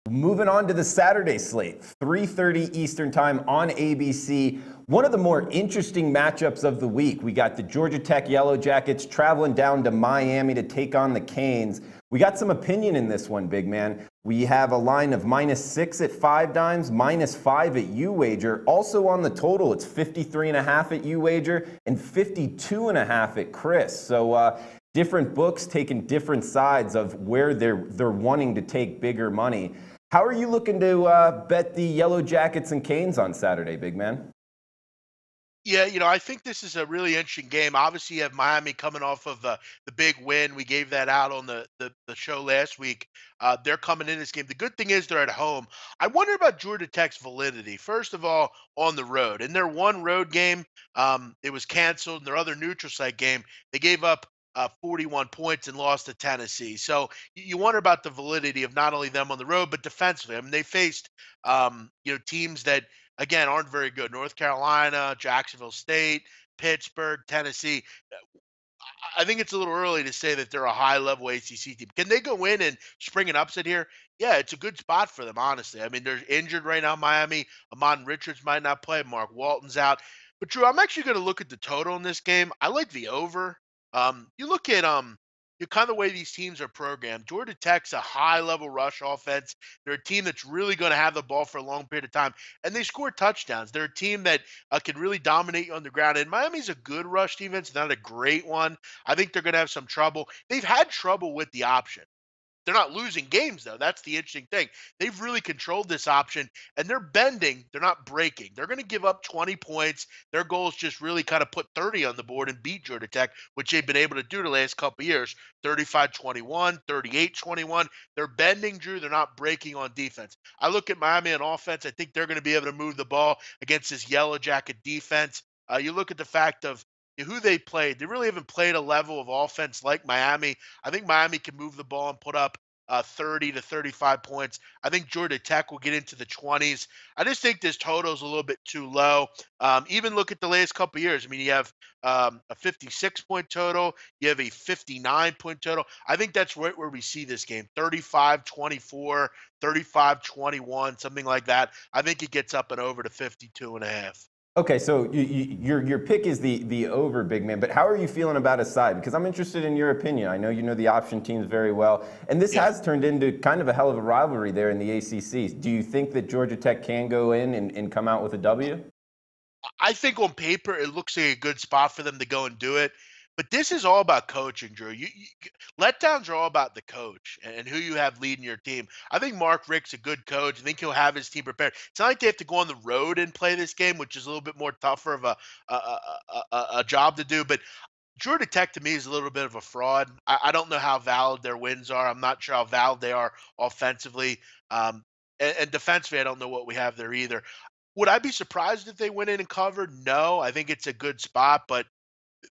Moving on to the Saturday slate, 3:30 Eastern Time on ABC. One of the more interesting matchups of the week. We got the Georgia Tech Yellow Jackets traveling down to Miami to take on the Canes. We got some opinion in this one, big man. We have a line of -6 at 5 dimes, -5 at UWager. Also on the total, it's 53.5 at UWager and 52.5 at Chris. So different books taking different sides of where they're wanting to take bigger money. How are you looking to bet the Yellow Jackets and Canes on Saturday, big man? Yeah, I think this is a really interesting game. Obviously, you have Miami coming off of the big win. We gave that out on the show last week. They're coming in this game. The good thing is they're at home. I wonder about Georgia Tech's validity. First of all, on the road. In their one road game, it was canceled. In their other neutral site game, they gave up 41 points and lost to Tennessee. So you wonder about the validity of not only them on the road, but defensively. I mean, they faced teams that again aren't very good. North Carolina, Jacksonville State, Pittsburgh, Tennessee. I think it's a little early to say that they're a high-level ACC team. Can they go in and spring an upset here? Yeah, it's a good spot for them, honestly. I mean, they're injured right now, Miami. Amon Richards might not play. Mark Walton's out. But Drew, I'm actually going to look at the total in this game. I like the over. You look at the kind of way these teams are programmed. Georgia Tech's a high-level rush offense. They're a team that's really going to have the ball for a long period of time, and they score touchdowns. They're a team that can really dominate you on the ground. And Miami's a good rush defense, not a great one. I think they're going to have some trouble. They've had trouble with the option. They're not losing games, though. That's the interesting thing. They've really controlled this option, and they're bending. They're not breaking. They're going to give up 20 points. Their goal is just really kind of put 30 on the board and beat Georgia Tech, which they've been able to do the last couple of years. 35-21, 38-21. They're bending, Drew. They're not breaking on defense. I look at Miami on offense. I think they're going to be able to move the ball against this Yellow Jacket defense. You look at the fact of who they played. They really haven't played a level of offense like Miami. I think Miami can move the ball and put up 30 to 35 points. I think Georgia Tech will get into the 20s. I just think this total is a little bit too low. Even look at the last couple of years. I mean, you have a 56-point total. You have a 59-point total. I think that's right where we see this game, 35-24, 35-21, something like that. I think it gets up and over to 52.5. Okay, so your pick is the over, big man. But how are you feeling about a side? Because I'm interested in your opinion. I know you know the option teams very well, and this Yeah. has turned into kind of a hell of a rivalry there in the ACC. Do you think that Georgia Tech can go in and come out with a W? I think on paper it looks like a good spot for them to go and do it. But this is all about coaching, Drew. Letdowns are all about the coach and who you have leading your team. I think Mark Richt's a good coach. I think he'll have his team prepared. It's not like they have to go on the road and play this game, which is a little bit more tougher of a job to do. But Georgia Tech to me is a little bit of a fraud. I don't know how valid their wins are. I'm not sure how valid they are offensively. And defensively, I don't know what we have there either. Would I be surprised if they went in and covered? No, I think it's a good spot, but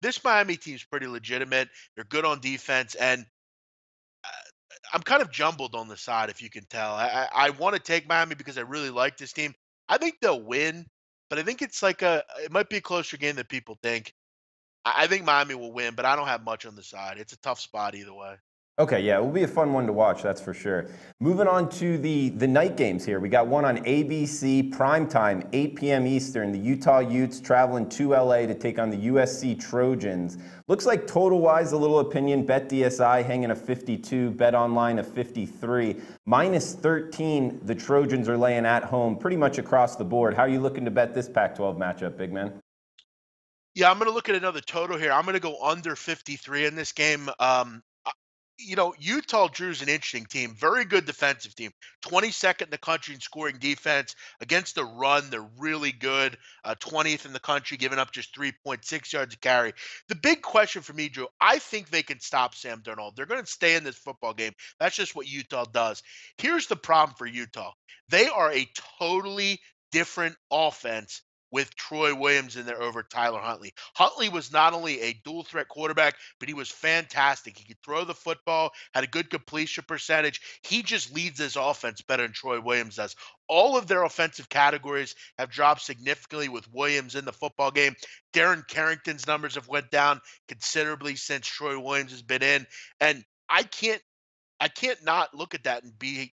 this Miami team's pretty legitimate. They're good on defense, and uh, I'm kind of jumbled on the side, if you can tell. I want to take Miami because I really like this team. I think they'll win, but I think it might be a closer game than people think. I think Miami will win, but I don't have much on the side. It's a tough spot either way. Okay, yeah, it will be a fun one to watch, that's for sure. Moving on to the night games here. We got one on ABC primetime, 8 p.m. Eastern. The Utah Utes traveling to LA to take on the USC Trojans. Looks like total-wise, a little opinion. Bet DSI hanging a 52, Bet Online a 53. -13, the Trojans are laying at home pretty much across the board. How are you looking to bet this Pac-12 matchup, big man? Yeah, I'm going to look at another total here. I'm going to go under 53 in this game. Utah Drew's an interesting team. Very good defensive team. 22nd in the country in scoring defense. Against the run, they're really good. 20th in the country, giving up just 3.6 yards a carry. The big question for me, Drew, I think they can stop Sam Darnold. They're going to stay in this football game. That's just what Utah does. Here's the problem for Utah. They are a totally different offense with Troy Williams in there over Tyler Huntley. Huntley was not only a dual threat quarterback, but he was fantastic. He could throw the football, had a good completion percentage. He just leads this offense better than Troy Williams does. All of their offensive categories have dropped significantly with Williams in the football game. Darren Carrington's numbers have went down considerably since Troy Williams has been in. And I can't not look at that and be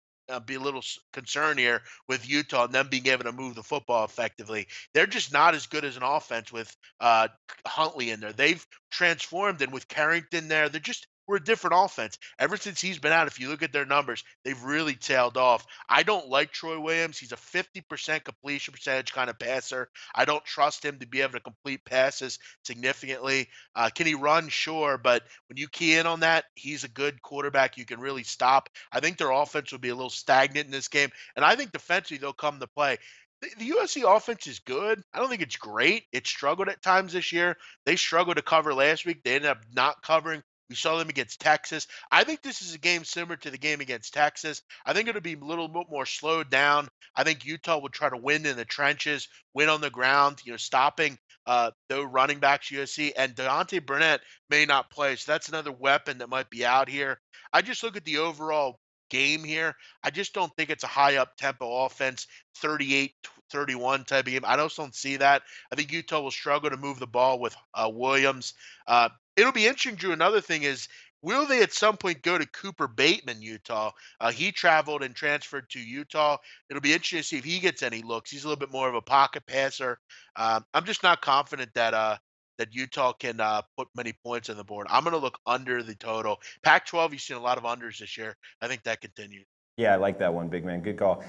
be a little concerned here with Utah and them being able to move the football effectively. They're just not as good as an offense with Huntley in there. They've transformed, and with Carrington there, we're a different offense. Ever since he's been out, if you look at their numbers, they've really tailed off. I don't like Troy Williams. He's a 50% completion percentage kind of passer. I don't trust him to be able to complete passes significantly. Can he run? Sure. But when you key in on that, he's a good quarterback you can really stop. I think their offense will be a little stagnant in this game. And I think defensively they'll come to play. The USC offense is good. I don't think it's great. It struggled at times this year. They struggled to cover last week. They ended up not covering. We saw them against Texas. I think this is a game similar to the game against Texas. I think it'll be a little bit more slowed down. I think Utah will try to win in the trenches, win on the ground, stopping the running backs USC. And Deontay Burnett may not play, so that's another weapon that might be out here. I just look at the overall game here. I just don't think it's a high up-tempo offense, 38-31 type of game. I just don't see that. I think Utah will struggle to move the ball with Williams. It'll be interesting, Drew. Another thing is, will they at some point go to Cooper Bateman, Utah? He traveled and transferred to Utah. It'll be interesting to see if he gets any looks. He's a little bit more of a pocket passer. I'm just not confident that Utah can put many points on the board. I'm going to look under the total. Pac-12, you've seen a lot of unders this year. I think that continues. Yeah, I like that one, big man. Good call.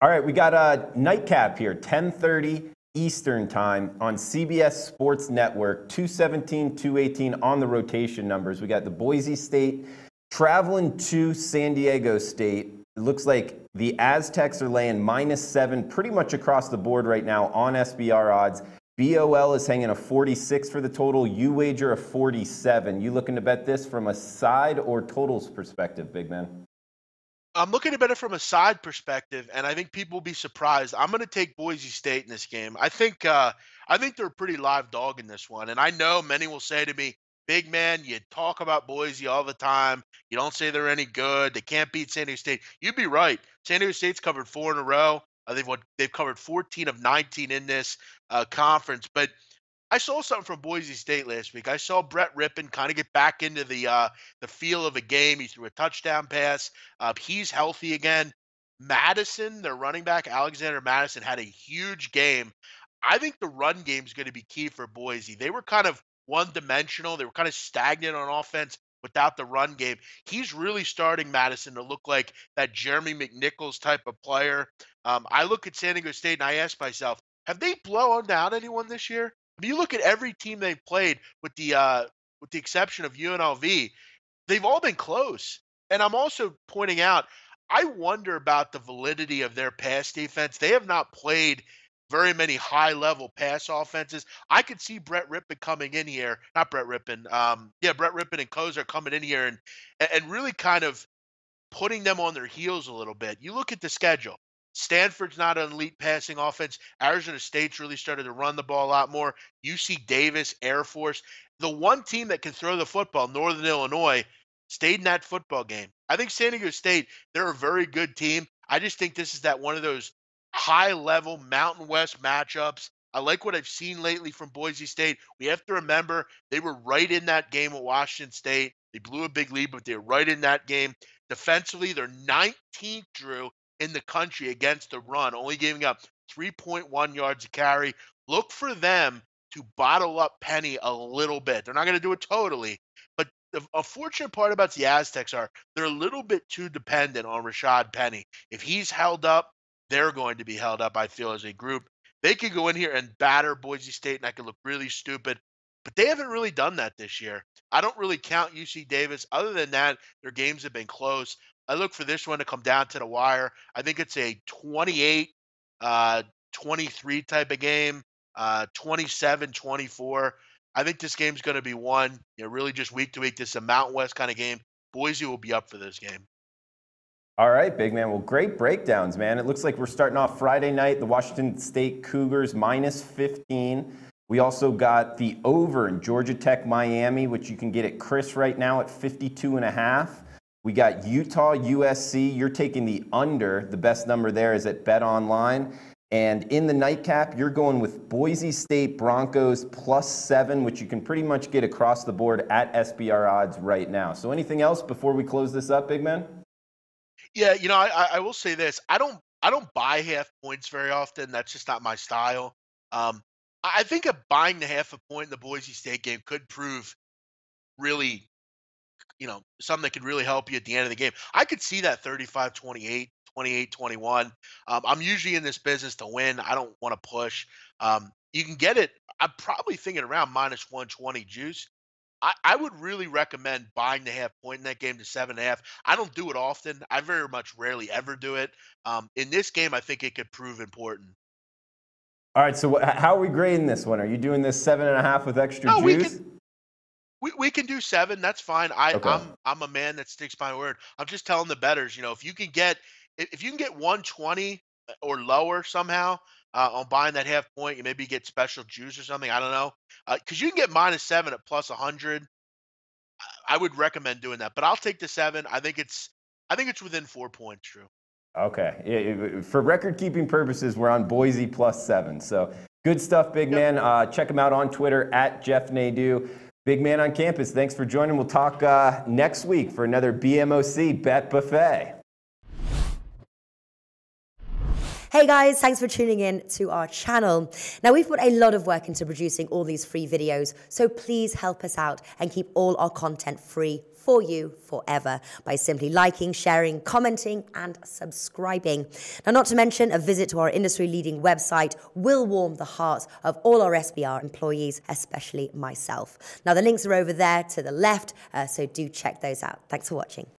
All right, we got a nightcap here, 10:30 Eastern time on CBS Sports Network, 217, 218 on the rotation numbers. We got the Boise State traveling to San Diego State. It looks like the Aztecs are laying -7 pretty much across the board right now on SBR odds. BOL is hanging a 46 for the total. You wager a 47. You looking to bet this from a side or totals perspective, big man? I'm looking at it from a side perspective, and I think people will be surprised. I'm going to take Boise State in this game. I think they're a pretty live dog in this one, and I know many will say to me, "Big man, you talk about Boise all the time. You don't say they're any good. They can't beat San Diego State." You'd be right. San Diego State's covered 4 in a row. They've covered 14 of 19 in this conference, but I saw something from Boise State last week. I saw Brett Rippon kind of get back into the feel of a game. He threw a touchdown pass. He's healthy again. Madison, their running back, Alexander Madison, had a huge game. I think the run game is going to be key for Boise. They were kind of one-dimensional. They were kind of stagnant on offense without the run game. He's really starting Madison to look like that Jeremy McNichols type of player. I look at San Diego State and I ask myself, have they blown down anyone this year? I mean, you look at every team they've played, with the exception of UNLV, they've all been close. And I'm also pointing out, I wonder about the validity of their pass defense. They have not played very many high-level pass offenses. I could see Brett Rippon coming in here, not Brett Rippon. Brett Rippon and Kozer coming in here and really kind of putting them on their heels a little bit. You look at the schedule. Stanford's not an elite passing offense. Arizona State's really started to run the ball a lot more. UC Davis, Air Force. The one team that can throw the football, Northern Illinois, stayed in that football game. I think San Diego State, they're a very good team. I just think this is one of those high-level Mountain West matchups. I like what I've seen lately from Boise State. We have to remember they were right in that game with Washington State. They blew a big lead, but they were right in that game. Defensively, they're 19th, Drew, in the country against the run, only giving up 3.1 yards a carry. Look for them to bottle up Penny a little bit. They're not going to do it totally, but the unfortunate part about the Aztecs are they're a little bit too dependent on Rashad Penny. If he's held up, they're going to be held up, I feel, as a group. They could go in here and batter Boise State, and that could look really stupid, but they haven't really done that this year. I don't really count UC Davis. Other than that, their games have been close. I look for this one to come down to the wire. I think it's a 28-23 type of game, 27-24. I think this game's going to be one, really just week to week. This is a Mountain West kind of game. Boise will be up for this game. All right, big man. Well, great breakdowns, man. It looks like we're starting off Friday night, the Washington State Cougars -15. We also got the over in Georgia Tech Miami, which you can get at Chris right now at 52.5. We got Utah, USC. You're taking the under. The best number there is at Bet Online. And in the nightcap, you're going with Boise State Broncos +7, which you can pretty much get across the board at SBR odds right now. So anything else before we close this up, big man? Yeah, I will say this. I don't buy half points very often. That's just not my style. Um, I think buying the half a point in the Boise State game could prove really, something that could really help you at the end of the game. I could see that 35-28, 28-21. I'm usually in this business to win. I don't want to push. You can get it. I'm probably thinking around minus 120 juice. I would really recommend buying the half point in that game to 7.5. I don't do it often. I very much rarely ever do it. In this game, I think it could prove important. All right, so how are we grading this one? Are you doing this 7.5 with extra No, we juice? can we can do 7. That's fine. I Okay. I'm a man that sticks by my word. I'm just telling the betters, if you can get 120 or lower somehow on buying that half point, you maybe get special juice or something. I don't know, because you can get -7 at plus 100. I would recommend doing that, but I'll take the 7. I think it's within 4 points, Drew. Okay. For record keeping purposes, we're on Boise +7. So good stuff, big Yep. man. Check him out on Twitter at Jeff Nadu. Big man on campus. Thanks for joining. We'll talk next week for another BMOC Bet Buffet. Hey guys, thanks for tuning in to our channel. Now we've put a lot of work into producing all these free videos, so please help us out and keep all our content free for you forever by simply liking, sharing, commenting, and subscribing. Now, not to mention, a visit to our industry-leading website will warm the hearts of all our SBR employees, especially myself. Now, the links are over there to the left, so do check those out. Thanks for watching.